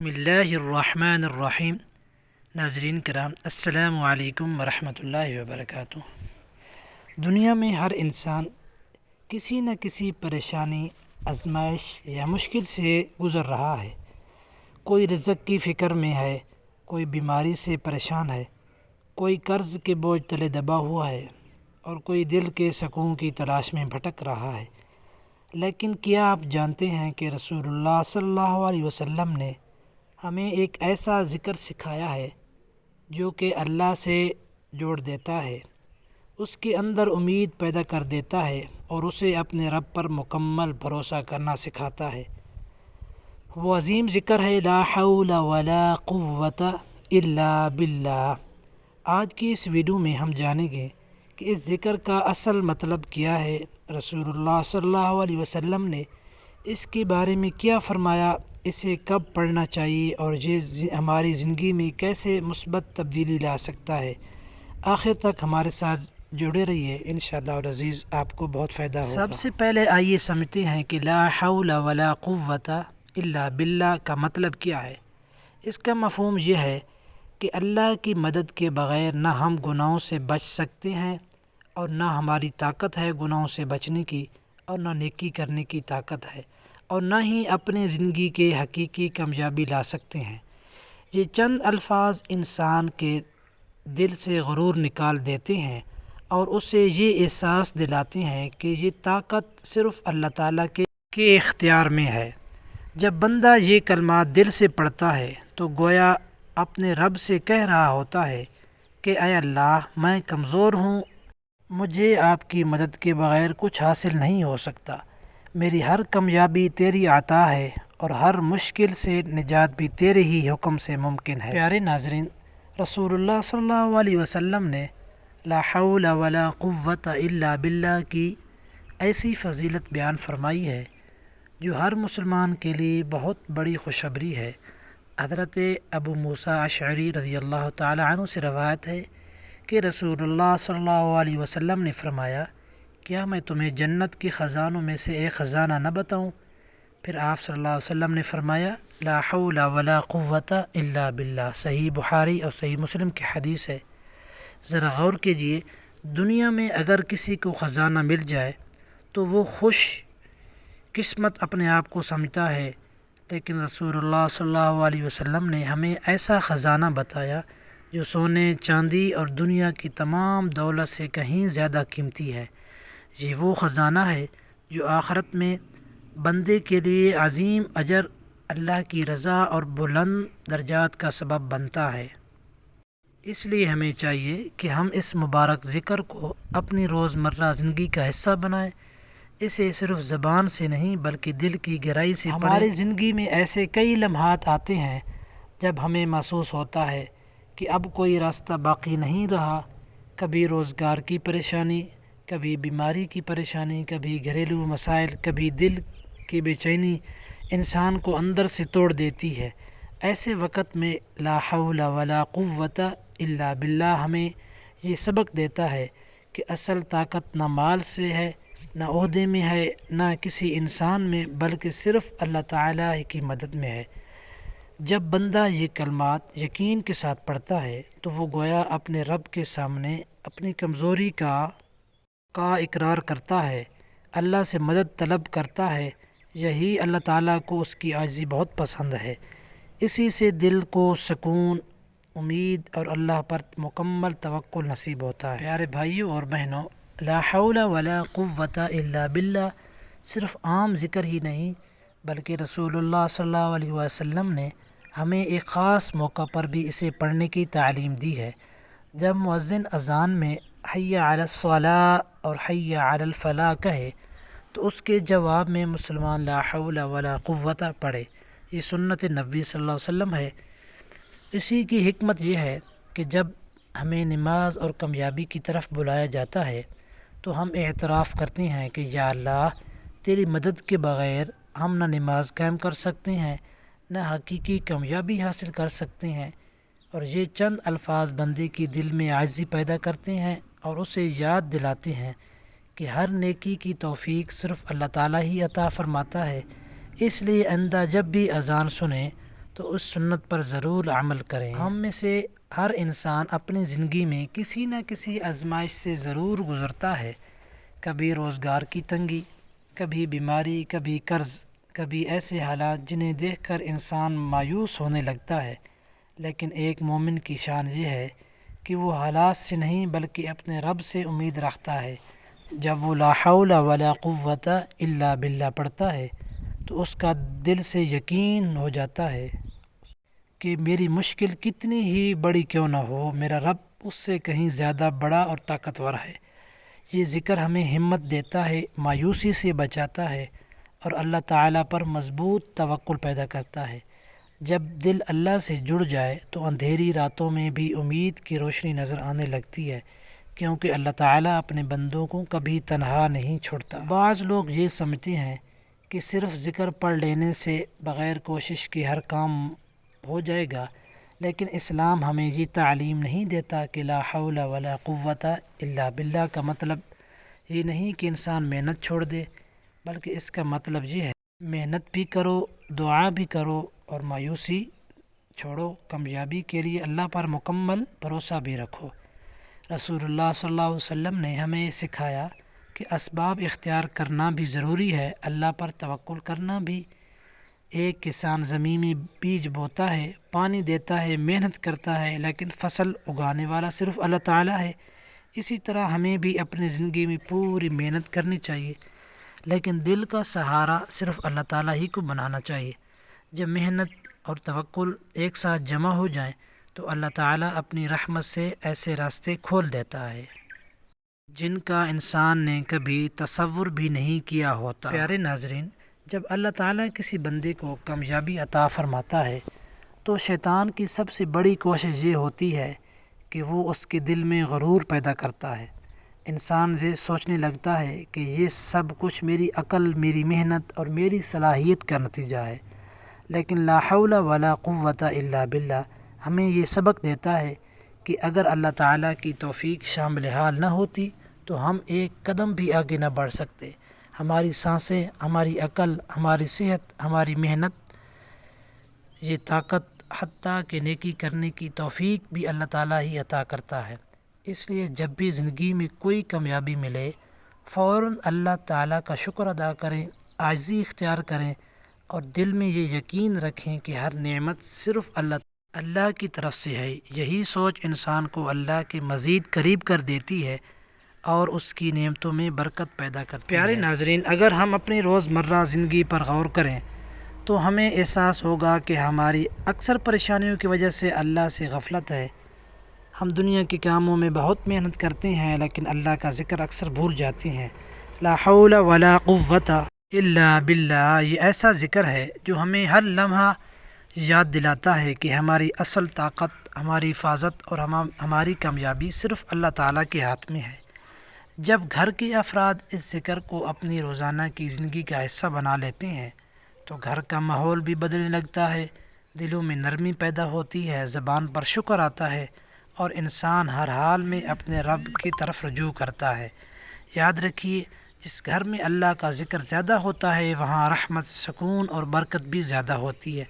بسم اللہ الرحمن الرحیم۔ ناظرین کرام، السلام علیکم ورحمۃ اللہ وبرکاتہ۔ دنیا میں ہر انسان کسی نہ کسی پریشانی، آزمائش یا مشکل سے گزر رہا ہے۔ کوئی رزق کی فکر میں ہے، کوئی بیماری سے پریشان ہے، کوئی قرض کے بوجھ تلے دبا ہوا ہے اور کوئی دل کے سکون کی تلاش میں بھٹک رہا ہے۔ لیکن کیا آپ جانتے ہیں کہ رسول اللہ صلی اللہ علیہ وسلم نے ہمیں ایک ایسا ذکر سکھایا ہے جو کہ اللہ سے جوڑ دیتا ہے، اس کے اندر امید پیدا کر دیتا ہے اور اسے اپنے رب پر مکمل بھروسہ کرنا سکھاتا ہے۔ وہ عظیم ذکر ہے لا حول ولا قوت الا باللہ۔ آج کی اس ویڈیو میں ہم جانیں گے کہ اس ذکر کا اصل مطلب کیا ہے، رسول اللہ صلی اللہ علیہ وسلم نے اس کے بارے میں کیا فرمایا، اسے کب پڑھنا چاہیے اور یہ ہماری زندگی میں کیسے مثبت تبدیلی لا سکتا ہے۔ آخر تک ہمارے ساتھ جڑے رہیے، انشاءاللہ العزیز آپ کو بہت فائدہ ہوگا۔ سب سے پہلے آئیے سمجھتے ہیں کہ لا حول ولا قوت الا باللہ کا مطلب کیا ہے۔ اس کا مفہوم یہ ہے کہ اللہ کی مدد کے بغیر نہ ہم گناہوں سے بچ سکتے ہیں اور نہ ہماری طاقت ہے گناہوں سے بچنے کی، اور نہ نیکی کرنے کی طاقت ہے، اور نہ ہی اپنے زندگی کے حقیقی کامیابی لا سکتے ہیں۔ یہ چند الفاظ انسان کے دل سے غرور نکال دیتے ہیں اور اسے یہ احساس دلاتے ہیں کہ یہ طاقت صرف اللہ تعالیٰ کے اختیار میں ہے۔ جب بندہ یہ کلمات دل سے پڑھتا ہے تو گویا اپنے رب سے کہہ رہا ہوتا ہے کہ اے اللہ، میں کمزور ہوں، مجھے آپ کی مدد کے بغیر کچھ حاصل نہیں ہو سکتا، میری ہر کامیابی تیری عطا ہے اور ہر مشکل سے نجات بھی تیرے ہی حکم سے ممکن ہے۔ پیارے ناظرین، رسول اللہ صلی اللہ علیہ وسلم نے لا حول ولا قوت الا باللہ کی ایسی فضیلت بیان فرمائی ہے جو ہر مسلمان کے لیے بہت بڑی خوشخبری ہے۔ حضرت ابو موسیٰ اشعری رضی اللہ تعالی عنہ سے روایت ہے کہ رسول اللہ صلی اللہ علیہ وسلم نے فرمایا، کیا میں تمہیں جنت کے خزانوں میں سے ایک خزانہ نہ بتاؤں؟ پھر آپ صلی اللہ علیہ وسلم نے فرمایا لا حول ولا قوت الا باللہ۔ صحیح بخاری اور صحیح مسلم کی حدیث ہے۔ ذرا غور کیجئے، دنیا میں اگر کسی کو خزانہ مل جائے تو وہ خوش قسمت اپنے آپ کو سمجھتا ہے، لیکن رسول اللہ صلی اللہ علیہ وسلم نے ہمیں ایسا خزانہ بتایا جو سونے، چاندی اور دنیا کی تمام دولت سے کہیں زیادہ قیمتی ہے۔ یہ وہ خزانہ ہے جو آخرت میں بندے کے لیے عظیم اجر، اللہ کی رضا اور بلند درجات کا سبب بنتا ہے۔ اس لیے ہمیں چاہیے کہ ہم اس مبارک ذکر کو اپنی روزمرہ زندگی کا حصہ بنائیں، اسے صرف زبان سے نہیں بلکہ دل کی گہرائی سے پڑھیں۔ ہماری زندگی میں ایسے کئی لمحات آتے ہیں جب ہمیں محسوس ہوتا ہے کہ اب کوئی راستہ باقی نہیں رہا۔ کبھی روزگار کی پریشانی، کبھی بیماری کی پریشانی، کبھی گھریلو مسائل، کبھی دل کی بے چینی انسان کو اندر سے توڑ دیتی ہے۔ ایسے وقت میں لا حول ولا قوت الا باللہ ہمیں یہ سبق دیتا ہے کہ اصل طاقت نہ مال سے ہے، نہ عہدے میں ہے، نہ کسی انسان میں، بلکہ صرف اللہ تعالیٰ کی مدد میں ہے۔ جب بندہ یہ کلمات یقین کے ساتھ پڑھتا ہے تو وہ گویا اپنے رب کے سامنے اپنی کمزوری کا اقرار کرتا ہے، اللہ سے مدد طلب کرتا ہے۔ یہی اللہ تعالیٰ کو اس کی عاجزی بہت پسند ہے، اسی سے دل کو سکون، امید اور اللہ پر مکمل توکل نصیب ہوتا ہے۔ پیارے بھائیوں اور بہنوں، لا حول ولا قوت الا باللہ صرف عام ذکر ہی نہیں بلکہ رسول اللہ صلی اللہ علیہ وسلم نے ہمیں ایک خاص موقع پر بھی اسے پڑھنے کی تعلیم دی ہے۔ جب مؤذن اذان میں حی علی الصلاۃ اور حی علی الفلاح کہے تو اس کے جواب میں مسلمان لا حول ولا قوت پڑھے۔ یہ سنت نبوی صلی اللہ علیہ وسلم ہے۔ اسی کی حکمت یہ ہے کہ جب ہمیں نماز اور کامیابی کی طرف بلایا جاتا ہے تو ہم اعتراف کرتے ہیں کہ یا اللہ، تیری مدد کے بغیر ہم نہ نماز قائم کر سکتے ہیں، نہ حقیقی کامیابی حاصل کر سکتے ہیں۔ اور یہ چند الفاظ بندے کی دل میں عاجزی پیدا کرتے ہیں اور اسے یاد دلاتے ہیں کہ ہر نیکی کی توفیق صرف اللہ تعالیٰ ہی عطا فرماتا ہے۔ اس لیے آئندہ جب بھی اذان سنیں تو اس سنت پر ضرور عمل کریں۔ ہم میں سے ہر انسان اپنی زندگی میں کسی نہ کسی آزمائش سے ضرور گزرتا ہے، کبھی روزگار کی تنگی، کبھی بیماری، کبھی قرض، کبھی ایسے حالات جنہیں دیکھ کر انسان مایوس ہونے لگتا ہے۔ لیکن ایک مومن کی شان یہ ہے کہ وہ حالات سے نہیں بلکہ اپنے رب سے امید رکھتا ہے۔ جب وہ لا حول ولا قوت الا باللہ پڑھتا ہے تو اس کا دل سے یقین ہو جاتا ہے کہ میری مشکل کتنی ہی بڑی کیوں نہ ہو، میرا رب اس سے کہیں زیادہ بڑا اور طاقتور ہے۔ یہ ذکر ہمیں ہمت دیتا ہے، مایوسی سے بچاتا ہے اور اللہ تعالیٰ پر مضبوط توکل پیدا کرتا ہے۔ جب دل اللہ سے جڑ جائے تو اندھیری راتوں میں بھی امید کی روشنی نظر آنے لگتی ہے، کیونکہ اللہ تعالیٰ اپنے بندوں کو کبھی تنہا نہیں چھوڑتا۔ بعض لوگ یہ سمجھتے ہیں کہ صرف ذکر پڑھ لینے سے بغیر کوشش کے ہر کام ہو جائے گا، لیکن اسلام ہمیں یہ تعلیم نہیں دیتا کہ لا حول ولا قوت الا باللہ کا مطلب یہ نہیں کہ انسان محنت چھوڑ دے، بلکہ اس کا مطلب یہ ہے محنت بھی کرو، دعا بھی کرو اور مایوسی چھوڑو، کامیابی کے لیے اللہ پر مکمل بھروسہ بھی رکھو۔ رسول اللہ صلی اللہ علیہ وسلم نے ہمیں سکھایا کہ اسباب اختیار کرنا بھی ضروری ہے، اللہ پر توکل کرنا بھی۔ ایک کسان زمین میں بیج بوتا ہے، پانی دیتا ہے، محنت کرتا ہے، لیکن فصل اگانے والا صرف اللہ تعالیٰ ہے۔ اسی طرح ہمیں بھی اپنی زندگی میں پوری محنت کرنی چاہیے، لیکن دل کا سہارا صرف اللہ تعالیٰ ہی کو بنانا چاہیے۔ جب محنت اور توکل ایک ساتھ جمع ہو جائیں تو اللہ تعالیٰ اپنی رحمت سے ایسے راستے کھول دیتا ہے جن کا انسان نے کبھی تصور بھی نہیں کیا ہوتا۔ پیارے ناظرین، جب اللہ تعالیٰ کسی بندے کو کامیابی عطا فرماتا ہے تو شیطان کی سب سے بڑی کوشش یہ ہوتی ہے کہ وہ اس کے دل میں غرور پیدا کرتا ہے۔ انسان یہ سوچنے لگتا ہے کہ یہ سب کچھ میری عقل، میری محنت اور میری صلاحیت کا نتیجہ ہے، لیکن لا حول ولا قوت الا باللہ ہمیں یہ سبق دیتا ہے کہ اگر اللہ تعالیٰ کی توفیق شامل حال نہ ہوتی تو ہم ایک قدم بھی آگے نہ بڑھ سکتے۔ ہماری سانسیں، ہماری عقل، ہماری صحت، ہماری محنت، یہ طاقت، حتیٰ کہ نیکی کرنے کی توفیق بھی اللہ تعالیٰ ہی عطا کرتا ہے۔ اس لیے جب بھی زندگی میں کوئی کامیابی ملے فوراً اللہ تعالیٰ کا شکر ادا کریں، عاجزی اختیار کریں اور دل میں یہ یقین رکھیں کہ ہر نعمت صرف اللہ کی طرف سے ہے۔ یہی سوچ انسان کو اللہ کے مزید قریب کر دیتی ہے اور اس کی نعمتوں میں برکت پیدا کرتی ہے۔ پیارے ناظرین، اگر ہم اپنی روزمرہ زندگی پر غور کریں تو ہمیں احساس ہوگا کہ ہماری اکثر پریشانیوں کی وجہ سے اللہ سے غفلت ہے۔ ہم دنیا کے کاموں میں بہت محنت کرتے ہیں لیکن اللہ کا ذکر اکثر بھول جاتے ہیں۔ لا حول ولا قوت الا باللہ یہ ایسا ذکر ہے جو ہمیں ہر لمحہ یاد دلاتا ہے کہ ہماری اصل طاقت، ہماری حفاظت اور ہماری کامیابی صرف اللہ تعالیٰ کے ہاتھ میں ہے۔ جب گھر کے افراد اس ذکر کو اپنی روزانہ کی زندگی کا حصہ بنا لیتے ہیں تو گھر کا ماحول بھی بدلنے لگتا ہے، دلوں میں نرمی پیدا ہوتی ہے، زبان پر شکر آتا ہے اور انسان ہر حال میں اپنے رب کی طرف رجوع کرتا ہے۔ یاد رکھیے، جس گھر میں اللہ کا ذکر زیادہ ہوتا ہے وہاں رحمت، سکون اور برکت بھی زیادہ ہوتی ہے۔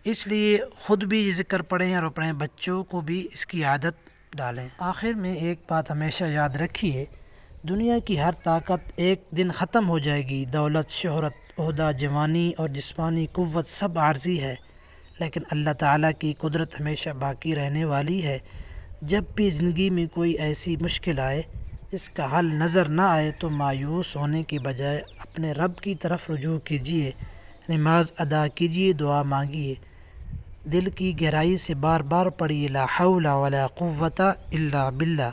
اس لیے خود بھی یہ ذکر پڑھیں اور اپنے بچوں کو بھی اس کی عادت ڈالیں۔ آخر میں ایک بات ہمیشہ یاد رکھیے، دنیا کی ہر طاقت ایک دن ختم ہو جائے گی۔ دولت، شہرت، عہدہ، جوانی اور جسمانی قوت سب عارضی ہے، لیکن اللہ تعالیٰ کی قدرت ہمیشہ باقی رہنے والی ہے۔ جب بھی زندگی میں کوئی ایسی مشکل آئے جس کا حل نظر نہ آئے تو مایوس ہونے کے بجائے اپنے رب کی طرف رجوع کیجیے، نماز ادا کیجیے، دعا مانگیے، دل کی گہرائی سے بار بار پڑھیے لا حول ولا قوت الا باللہ۔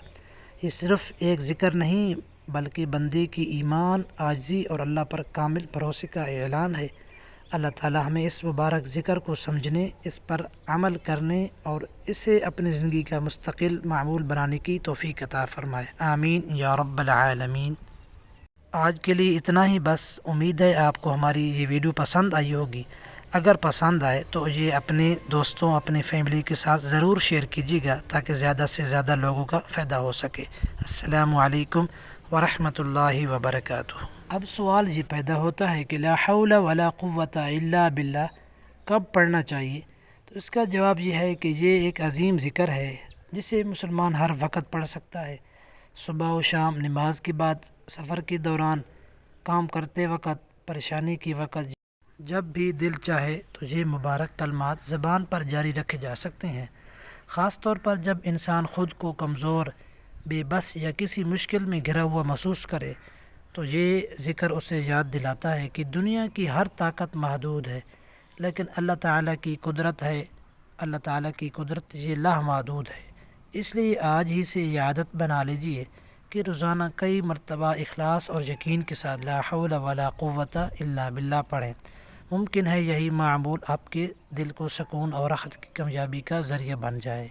یہ صرف ایک ذکر نہیں بلکہ بندے کی ایمان، عاجزی اور اللہ پر کامل بھروسے کا اعلان ہے۔ اللہ تعالیٰ ہمیں اس مبارک ذکر کو سمجھنے، اس پر عمل کرنے اور اسے اپنی زندگی کا مستقل معمول بنانے کی توفیق عطا فرمائے، آمین یا رب العالمین۔ آج کے لیے اتنا ہی بس۔ امید ہے آپ کو ہماری یہ ویڈیو پسند آئی ہوگی۔ اگر پسند آئے تو یہ اپنے دوستوں، اپنی فیملی کے ساتھ ضرور شیئر کیجیے گا تاکہ زیادہ سے زیادہ لوگوں کا فائدہ ہو سکے۔ السلام علیکم ورحمۃ اللہ وبرکاتہ۔ اب سوال یہ پیدا ہوتا ہے کہ لا حول ولا قوت الا باللہ کب پڑھنا چاہیے؟ تو اس کا جواب یہ ہے کہ یہ ایک عظیم ذکر ہے جسے مسلمان ہر وقت پڑھ سکتا ہے، صبح و شام، نماز کے بعد، سفر کے دوران، کام کرتے وقت، پریشانی کے وقت، جب بھی دل چاہے تو یہ مبارک کلمات زبان پر جاری رکھے جا سکتے ہیں۔ خاص طور پر جب انسان خود کو کمزور، بے بس یا کسی مشکل میں گھرا ہوا محسوس کرے تو یہ ذکر اسے یاد دلاتا ہے کہ دنیا کی ہر طاقت محدود ہے، لیکن اللہ تعالیٰ کی قدرت ہے، اللہ تعالیٰ کی قدرت یہ لامحدود ہے۔ اس لیے آج ہی سے یہ عادت بنا لیجئے کہ روزانہ کئی مرتبہ اخلاص اور یقین کے ساتھ لا حول ولا قوت الا باللہ پڑھیں۔ ممکن ہے یہی معمول آپ کے دل کو سکون اور راحت کی کامیابی کا ذریعہ بن جائے۔